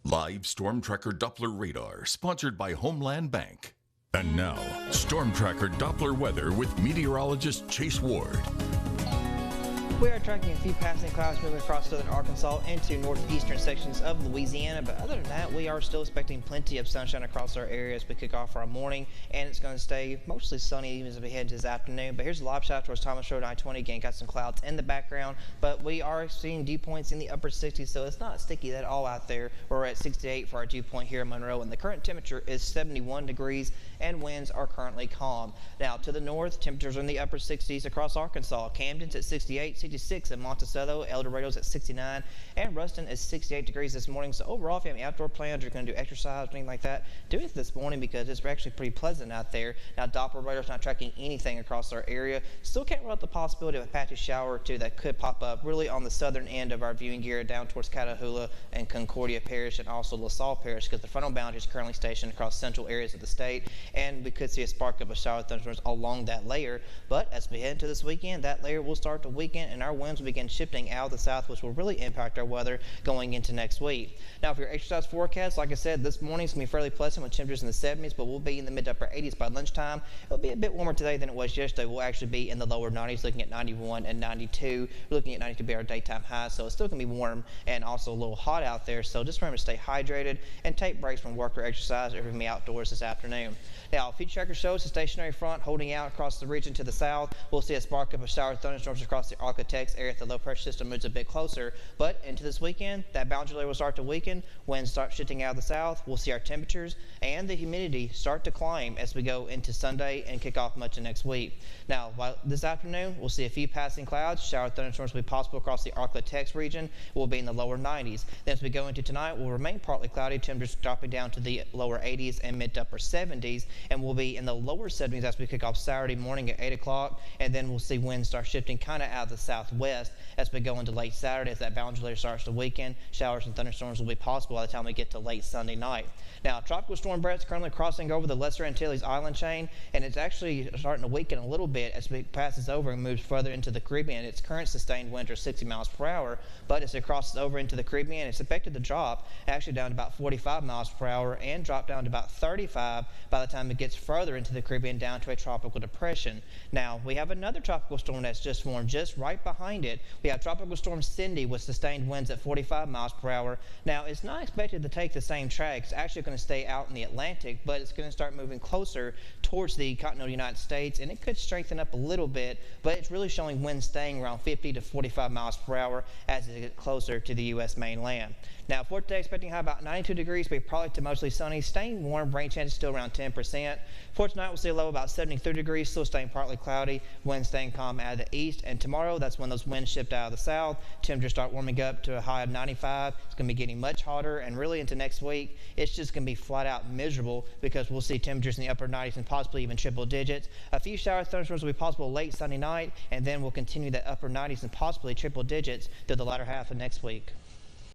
Live Storm Tracker Doppler radar, sponsored by Homeland Bank. And now, Storm Tracker Doppler weather with meteorologist Chase Ward. We are tracking a few passing clouds moving across southern Arkansas into northeastern sections of Louisiana, but other than that, we are still expecting plenty of sunshine across our area as we kick off our morning, and it's going to stay mostly sunny even as we head into this afternoon. But here's a live shot towards Thomas Road I-20. Again, got some clouds in the background, but we are seeing dew points in the upper 60s, so it's not sticky at all out there. We're at 68 for our dew point here in Monroe, and the current temperature is 71 degrees, and winds are currently calm. Now, to the north, temperatures are in the upper 60s across Arkansas. Camden's at 68, 66 in Monticello, El Dorado's at 69, and Ruston is 68 degrees this morning. So overall, if you have any outdoor plans, you're going to do exercise or anything like that, do it this morning because it's actually pretty pleasant out there. Now, Doppler radar's not tracking anything across our area. Still can't rule out the possibility of a patchy shower or two that could pop up really on the southern end of our viewing area down towards Catahoula and Concordia Parish and also LaSalle Parish, because the frontal boundary is currently stationed across central areas of the state, and we could see a spark of a shower of thunderstorms along that layer. But as we head into this weekend, that layer will start to weaken and our winds will begin shifting out of the south, which will really impact our weather going into next week. Now, for your exercise forecast, like I said, this morning is going to be fairly pleasant with temperatures in the 70s, but we'll be in the mid to upper 80s by lunchtime. It'll be a bit warmer today than it was yesterday. We'll actually be in the lower 90s, looking at 91 and 92. We're looking at 90 to be our daytime high, so it's still going to be warm and also a little hot out there. So just remember to stay hydrated and take breaks from work or exercise if you're going to be outdoors this afternoon. Now, future tracker shows a stationary front holding out across the region to the south. We'll see a spark of a shower of thunderstorms across the Ark-La-Tex area if the low pressure system moves a bit closer. But into this weekend, that boundary layer will start to weaken. Winds start shifting out of the south. We'll see our temperatures and the humidity start to climb as we go into Sunday and kick off much of next week. Now, this afternoon, we'll see a few passing clouds. Shower of thunderstorms will be possible across the Ark-La-Tex region. We'll be in the lower 90s. Then as we go into tonight, we'll remain partly cloudy. Temperatures dropping down to the lower 80s and mid to upper 70s, and we'll be in the lower 70s as we kick off Saturday morning at 8 o'clock, and then we'll see winds start shifting kind of out of the southwest as we go into late Saturday. As that boundary layer starts to weaken, showers and thunderstorms will be possible by the time we get to late Sunday night. Now, Tropical Storm Brett's currently crossing over the Lesser Antilles island chain, and it's actually starting to weaken a little bit as it passes over and moves further into the Caribbean. Its current sustained winds are 60 miles per hour, but as it crosses over into the Caribbean, it's expected to drop actually down to about 45 miles per hour and drop down to about 35 by the time it gets further into the Caribbean down to a tropical depression. Now, we have another tropical storm that's just formed just right behind it. We have Tropical Storm Cindy with sustained winds at 45 miles per hour. Now, it's not expected to take the same track. It's actually going to stay out in the Atlantic, but it's going to start moving closer towards the continental United States, and it could strengthen up a little bit, but it's really showing winds staying around 50 to 45 miles per hour as it gets closer to the U.S. mainland. Now, for today, expecting high about 92 degrees, but probably to mostly sunny, staying warm, rain chances still around 10%. For tonight, we'll see a low about 73 degrees, still staying partly cloudy, winds staying calm out of the east, and tomorrow, that's when those winds shift out of the south. Temperatures start warming up to a high of 95. It's going to be getting much hotter, and really into next week, it's just going to be flat out miserable because we'll see temperatures in the upper 90s and possibly even triple digits. A few shower thunderstorms will be possible late Sunday night, and then we'll continue that upper 90s and possibly triple digits through the latter half of next week.